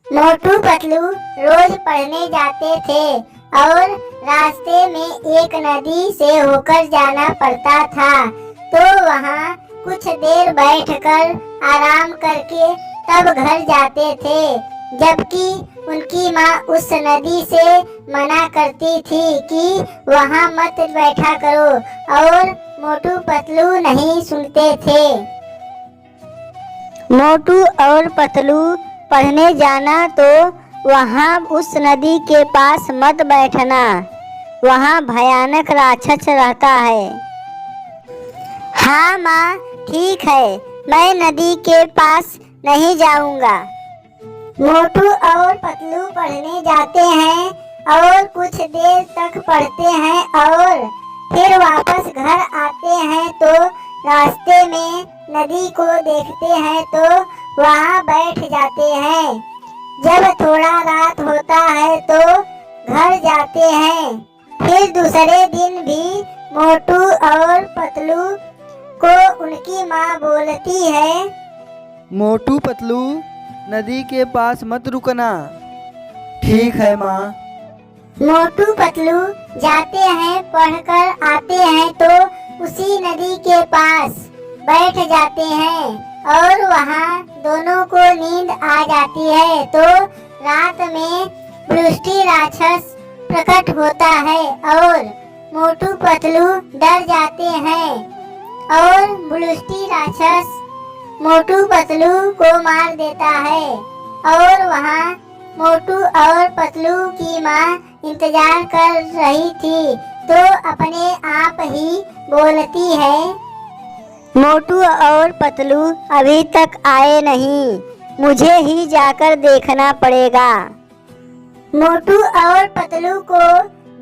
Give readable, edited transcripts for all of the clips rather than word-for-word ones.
मोटू पतलू रोज पढ़ने जाते थे और रास्ते में एक नदी से होकर जाना पड़ता था। तो वहाँ कुछ देर बैठकर आराम करके तब घर जाते थे, जबकि उनकी माँ उस नदी से मना करती थी कि वहाँ मत बैठा करो, और मोटू पतलू नहीं सुनते थे। मोटू और पतलू पढ़ने जाना तो वहाँ उस नदी के पास मत बैठना, वहाँ भयानक राक्षस रहता है। हाँ माँ, ठीक है, मैं नदी के पास नहीं जाऊँगा। मोटू और पतलू पढ़ने जाते हैं और कुछ देर तक पढ़ते हैं और फिर वापस घर आते हैं तो रास्ते में नदी को देखते हैं तो वहाँ बैठ जाते हैं। जब थोड़ा रात होता है तो घर जाते हैं। फिर दूसरे दिन भी मोटू और पतलू को उनकी माँ बोलती है, मोटू पतलू, नदी के पास मत रुकना। ठीक है माँ। मोटू पतलू जाते हैं, पढ़कर आते हैं तो उसी नदी के पास बैठ जाते हैं और वहाँ दोनों को नींद आ जाती है। तो रात में वृष्टि राक्षस प्रकट होता है और मोटू पतलू डर जाते हैं और वृष्टि राक्षस मोटू पतलू को मार देता है। और वहाँ मोटू और पतलू की माँ इंतजार कर रही थी तो अपने आप ही बोलती है, मोटू और पतलू अभी तक आए नहीं, मुझे ही जाकर देखना पड़ेगा। मोटू और पतलू को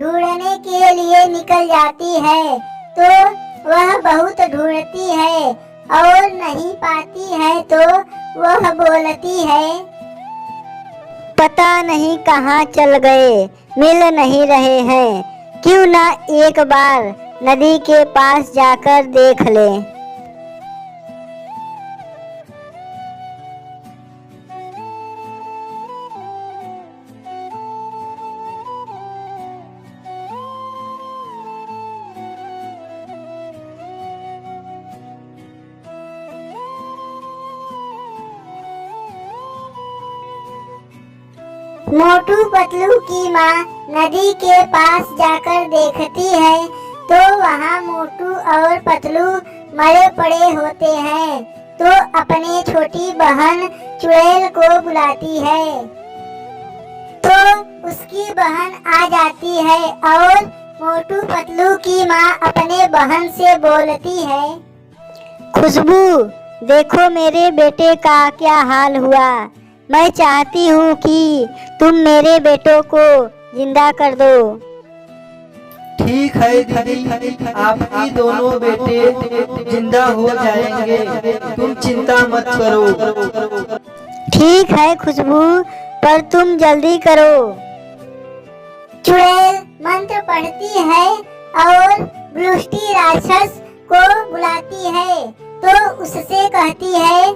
ढूंढने के लिए निकल जाती है तो वह बहुत ढूंढती है और नहीं पाती है तो वह बोलती है, पता नहीं कहाँ चल गए, मिल नहीं रहे हैं, क्यों ना एक बार नदी के पास जाकर देख लें। मोटू पतलू की माँ नदी के पास जाकर देखती है तो वहाँ मोटू और पतलू मरे पड़े होते हैं। तो अपने छोटी बहन चुड़ैल को बुलाती है तो उसकी बहन आ जाती है और मोटू पतलू की माँ अपने बहन से बोलती है, खुशबू, देखो मेरे बेटे का क्या हाल हुआ, मैं चाहती हूँ कि तुम मेरे बेटों को जिंदा कर दो। ठीक है दीदी, आपकी दोनों बेटे जिंदा हो जाएंगे, तुम चिंता मत करो। ठीक है खुशबू, पर तुम जल्दी करो। चुड़ैल मंत्र पढ़ती है और वृष्टि राक्षस को बुलाती है तो उससे कहती है,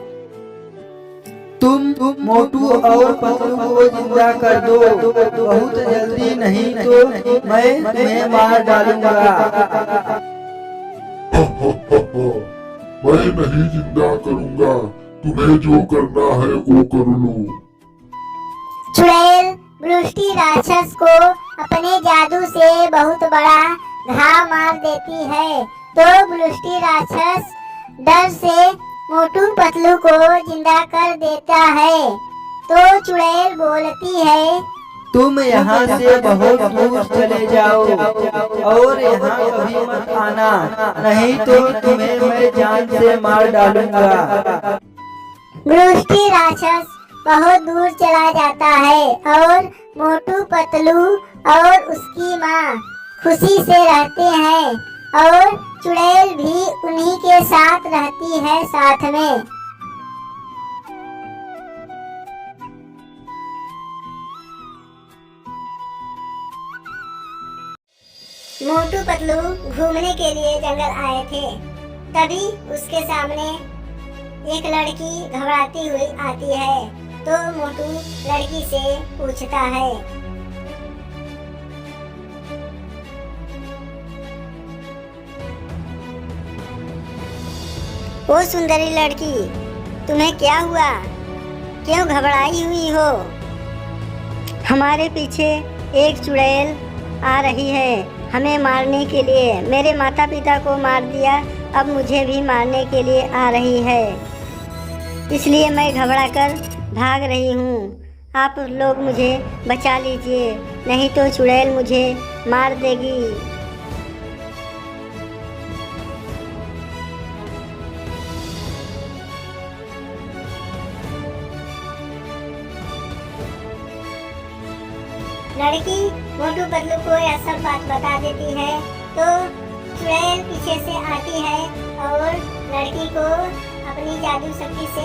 तुम मोटू और पतलू को जिंदा कर दो, बहुत जल्दी, नहीं तो मैं तुम्हें मार डालूंगा। मैं नहीं जिंदा करूंगा, तुम्हें जो करना है वो कर लो। चुड़ैल वृष्टि राक्षस को अपने जादू से बहुत बड़ा घाव मार देती है तो वृष्टि राक्षस डर से मोटू पतलू को जिंदा कर देता है। तो चुड़ैल बोलती है, तुम यहाँ से बहुत दूर चले जाओ और यहाँ कभी मत आना, नहीं तो तुम्हें मैं जान से मार डालूंगा। वृष्टि राक्षस बहुत दूर चला जाता है और मोटू पतलू और उसकी माँ खुशी से रहते हैं और चुड़ैल भी उन्हीं के साथ रहती है साथ में। मोटू पतलू घूमने के लिए जंगल आए थे, तभी उसके सामने एक लड़की घबराती हुई आती है तो मोटू लड़की से पूछता है, ओ सुंदरी लड़की, तुम्हें क्या हुआ? क्यों घबराई हुई हो? हमारे पीछे एक चुड़ैल आ रही है हमें मारने के लिए। मेरे माता पिता को मार दिया, अब मुझे भी मारने के लिए आ रही है, इसलिए मैं घबराकर भाग रही हूँ। आप लोग मुझे बचा लीजिए, नहीं तो चुड़ैल मुझे मार देगी। लड़की मोटू पतलू को यह सब बात बता देती है, तो चुड़ैल पीछे से आती है और लड़की को अपनी जादू शक्ति से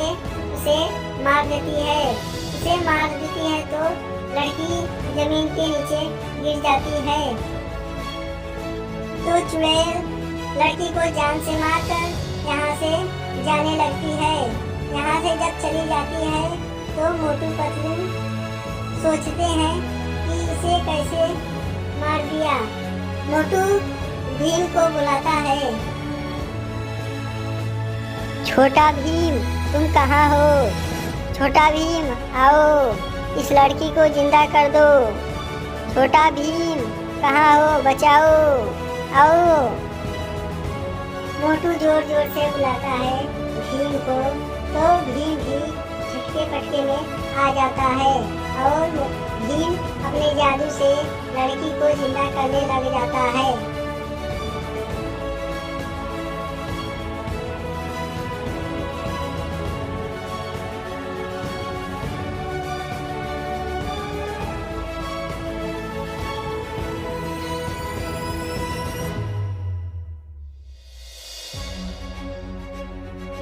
उसे मार देती है। उसे मार देती है तो लड़की जमीन के नीचे गिर जाती है। तो चुड़ैल लड़की को जान से मारकर यहाँ से जाने लगती है। यहाँ से जब चली जाती है तो मोटू पतलू सोचते हैं कि इसे कैसे मार दिया। मोटू भीम को बुलाता है, छोटा भीम तुम कहाँ हो? छोटा भीम आओ, इस लड़की को जिंदा कर दो। छोटा भीम कहाँ हो? बचाओ, आओ। मोटू जोर जोर से बुलाता है भीम को, तो भीम भी झटके पटके में आ जाता है और भीम अपने जादू से लड़की को जिंदा करने लग जाता है।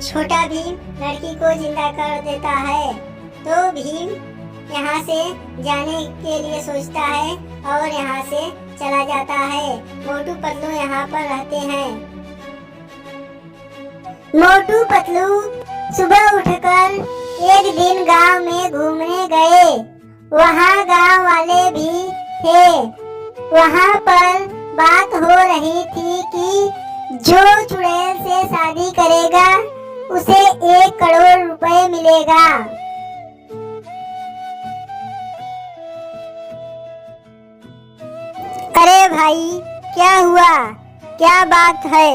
छोटा भीम लड़की को जिंदा कर देता है, तो भीम यहाँ से जाने के लिए सोचता है और यहाँ से चला जाता है। मोटू पतलू यहाँ पर रहते हैं। मोटू पतलू सुबह उठकर एक दिन गांव में घूमने गए। वहाँ गांव वाले भी थे। वहाँ पर बात हो रही थी कि जो चुड़ैल से शादी करेगा उसे 1 करोड़ रुपए मिलेगा। अरे भाई, क्या हुआ? क्या बात है?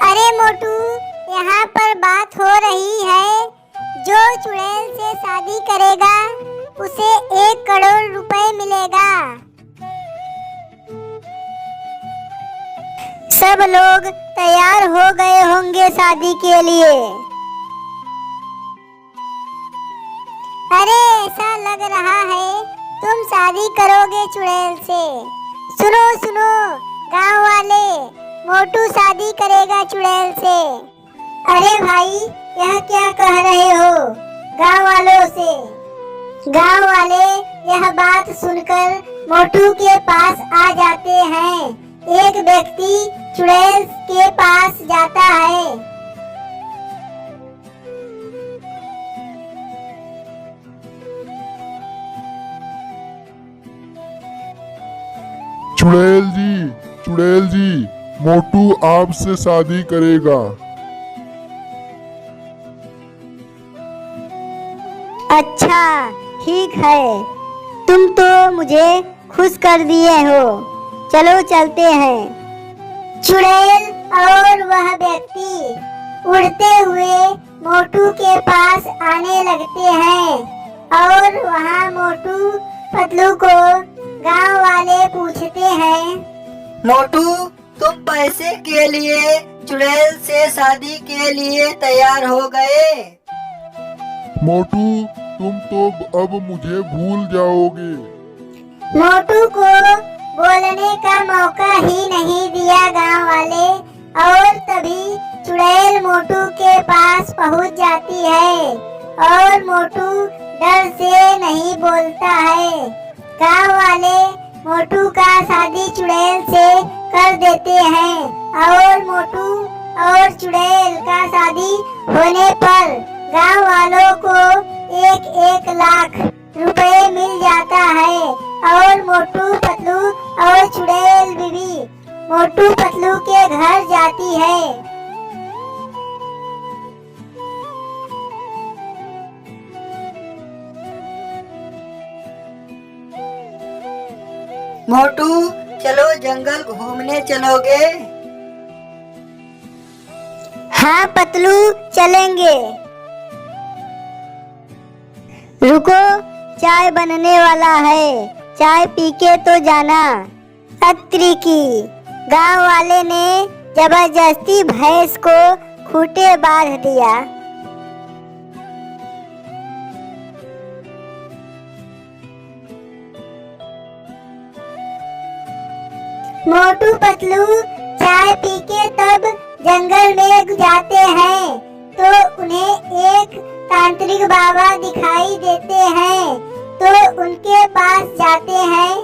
अरे मोटू, यहाँ पर बात हो रही है, जो चुड़ैल से शादी करेगा उसे 1 करोड़ रुपए मिलेगा। सब लोग तैयार हो गए होंगे शादी के लिए। अरे ऐसा लग रहा है तुम शादी करोगे चुड़ैल से। सुनो सुनो गांव वाले, मोटू शादी करेगा चुड़ैल से। अरे भाई, यह क्या कह रहे हो गांव वालों से? गांव वाले यह बात सुनकर मोटू के पास आ जाते हैं। एक व्यक्ति चुड़ैल के पास जाता है। चुड़ैल जी, मोटू आपसे शादी करेगा। अच्छा ठीक है, तुम तो मुझे खुश कर दिए हो। चलो चलते हैं। चुड़ैल और वह व्यक्ति उड़ते हुए मोटू के पास आने लगते हैं और वहाँ मोटू पतलू को गांव वाले पूछते हैं, मोटू, तुम पैसे के लिए चुड़ैल से शादी के लिए तैयार हो गए? मोटू, तुम तो अब मुझे भूल जाओगे। मोटू को बोलने का मौका ही नहीं दिया गांव वाले, और तभी चुड़ैल मोटू के पास पहुंच जाती है और मोटू डर से नहीं बोलता है। गांव वाले मोटू का शादी चुड़ैल से कर देते हैं और मोटू और चुड़ैल का शादी होने पर गांव वालों को 1-1 लाख रुपए मिल जाता है और मोटू पतलू और चुड़ैल बीबी मोटू पतलू के घर जाती है। मोटू चलो जंगल घूमने चलोगे? हाँ पतलू चलेंगे। रुको चाय बनने वाला है, चाय पी के तो जाना। अत्री की गांव वाले ने जबरदस्ती भैंस को खूंटे बांध दिया। मोटू पतलू चाय पी के तब जंगल में जाते हैं तो उन्हें एक तांत्रिक बाबा दिखाई देते हैं तो उनके पास जाते हैं।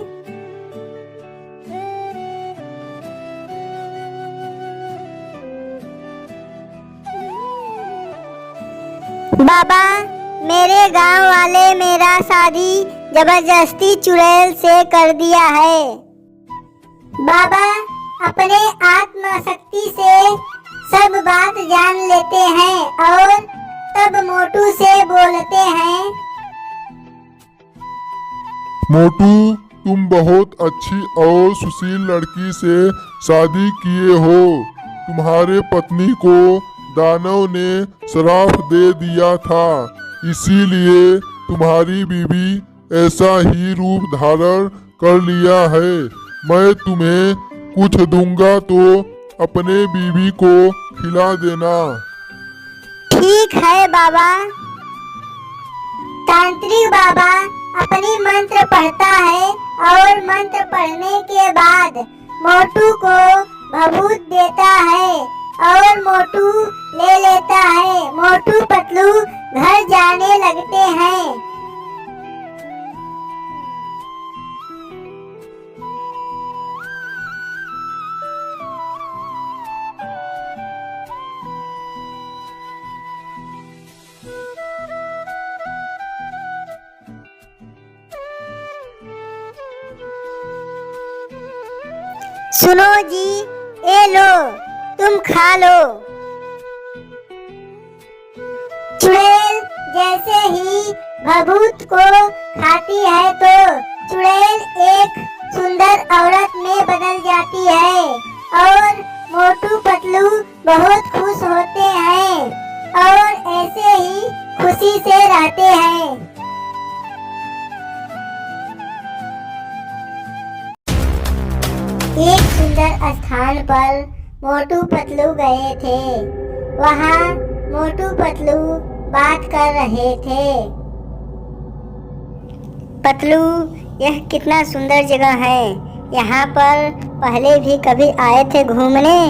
बाबा मेरे गांव वाले मेरा शादी जबरदस्ती चुड़ैल से कर दिया है। बाबा अपने आत्मा शक्ति से सब बात जान लेते हैं और तब मोटू से बोलते हैं। मोटू तुम बहुत अच्छी और सुशील लड़की से शादी किए हो। तुम्हारे पत्नी को दानव ने श्राप दे दिया था, इसीलिए तुम्हारी बीवी ऐसा ही रूप धारण कर लिया है। मैं तुम्हें कुछ दूंगा तो अपने बीवी को खिला देना। ठीक है बाबा। तांत्रिक बाबा अपनी मंत्र पढ़ता है और मंत्र पढ़ने के बाद मोटू को भभूत देता है और मोटू ले लेता है। मोटू पतलू घर जाने लगते हैं। सुनो जी, ये लो तुम खा लो। चुड़ैल जैसे ही भभूत को खाती है तो चुड़ैल एक सुंदर औरत में बदल जाती है और मोटू पतलू बहुत खुश होते हैं और ऐसे ही खुशी से रहते हैं। एक सुंदर स्थान पर मोटू पतलू गए थे। वहाँ मोटू पतलू बात कर रहे थे। पतलू यह कितना सुंदर जगह है। यहाँ पर पहले भी कभी आए थे घूमने?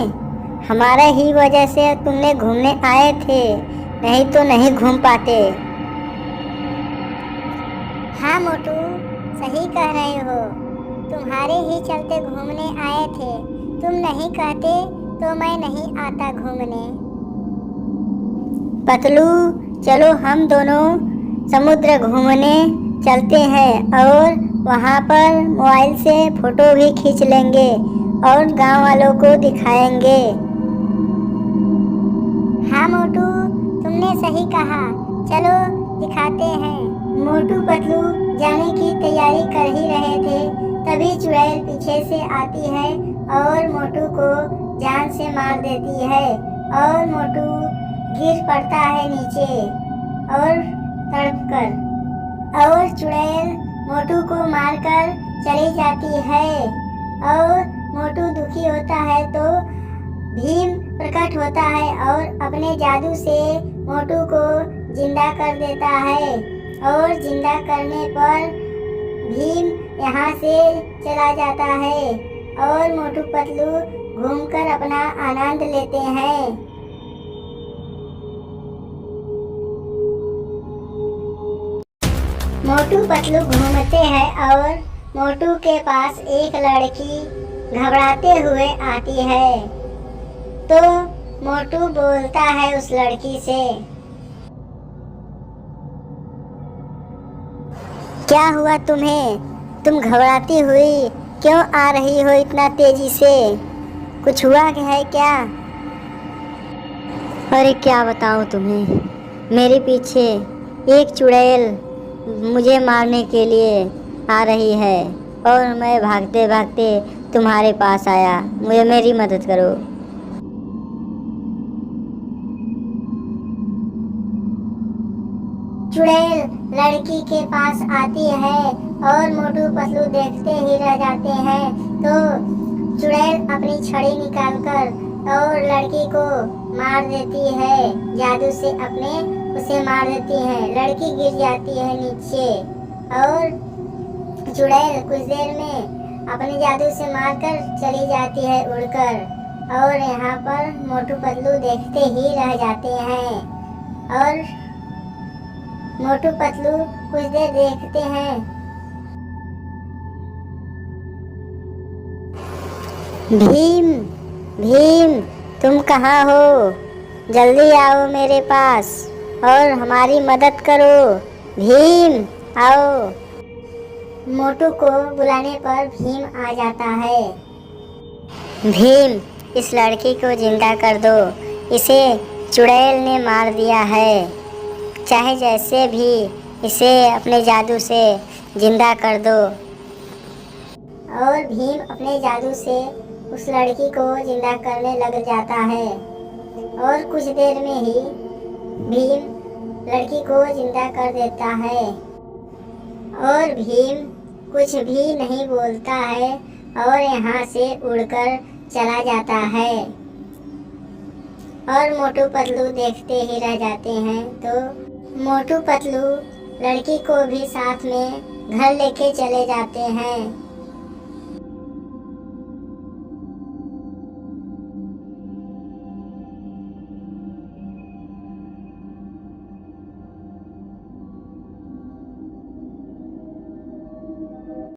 हमारा ही वजह से तुमने घूमने आए थे, नहीं तो नहीं घूम पाते। हाँ मोटू सही कह रहे हो, तुम्हारे ही चलते घूमने आए थे। तुम नहीं कहते तो मैं नहीं आता घूमने। पतलू चलो हम दोनों समुद्र घूमने चलते हैं और वहाँ पर मोबाइल से फोटो भी खींच लेंगे और गांव वालों को दिखाएंगे। हाँ मोटू तुमने सही कहा, चलो दिखाते हैं। मोटू पतलू जाने की तैयारी कर ही रहे थे, तभी चुड़ैल पीछे से आती है और मोटू को जान से मार देती है और मोटू गिर पड़ता है नीचे और तड़पकर, और चुड़ैल मोटू को मारकर चली जाती है और मोटू दुखी होता है तो भीम प्रकट होता है और अपने जादू से मोटू को जिंदा कर देता है और जिंदा करने पर भीम यहाँ से चला जाता है और मोटू पतलू घूमकर अपना आनंद लेते हैं। मोटू पतलू घूमते हैं और मोटू के पास एक लड़की घबराते हुए आती है तो मोटू बोलता है उस लड़की से। क्या हुआ तुम्हें? तुम घबराती हुई क्यों आ रही हो इतना तेजी से? कुछ हुआ है क्या? अरे क्या बताऊं तुम्हें, मेरे पीछे एक चुड़ैल मुझे मारने के लिए आ रही है और मैं भागते भागते तुम्हारे पास आया। मुझे मेरी मदद करो। चुड़ैल लड़की के पास आती है और मोटू पतलू देखते ही रह जाते हैं। तो चुड़ैल अपनी छड़ी निकालकर और लड़की को मार देती है, जादू से उसे मार देती है। लड़की गिर जाती है नीचे और चुड़ैल कुछ देर में अपने जादू से मारकर चली जाती है उड़कर। और यहाँ पर मोटू पतलू देखते ही रह जाते हैं और मोटू पतलू कुछ देर देखते हैं। भीम, भीम तुम कहाँ हो? जल्दी आओ मेरे पास और हमारी मदद करो। भीम आओ। मोटू को बुलाने पर भीम आ जाता है। भीम, इस लड़की को जिंदा कर दो, इसे चुड़ैल ने मार दिया है। चाहे जैसे भी इसे अपने जादू से जिंदा कर दो। और भीम अपने जादू से उस लड़की को जिंदा करने लग जाता है और कुछ देर में ही भीम लड़की को जिंदा कर देता है। और भीम कुछ भी नहीं बोलता है और यहाँ से उड़कर चला जाता है और मोटू पतलू देखते ही रह जाते हैं। तो मोटू पतलू लड़की को भी साथ में घर लेके चले जाते हैं।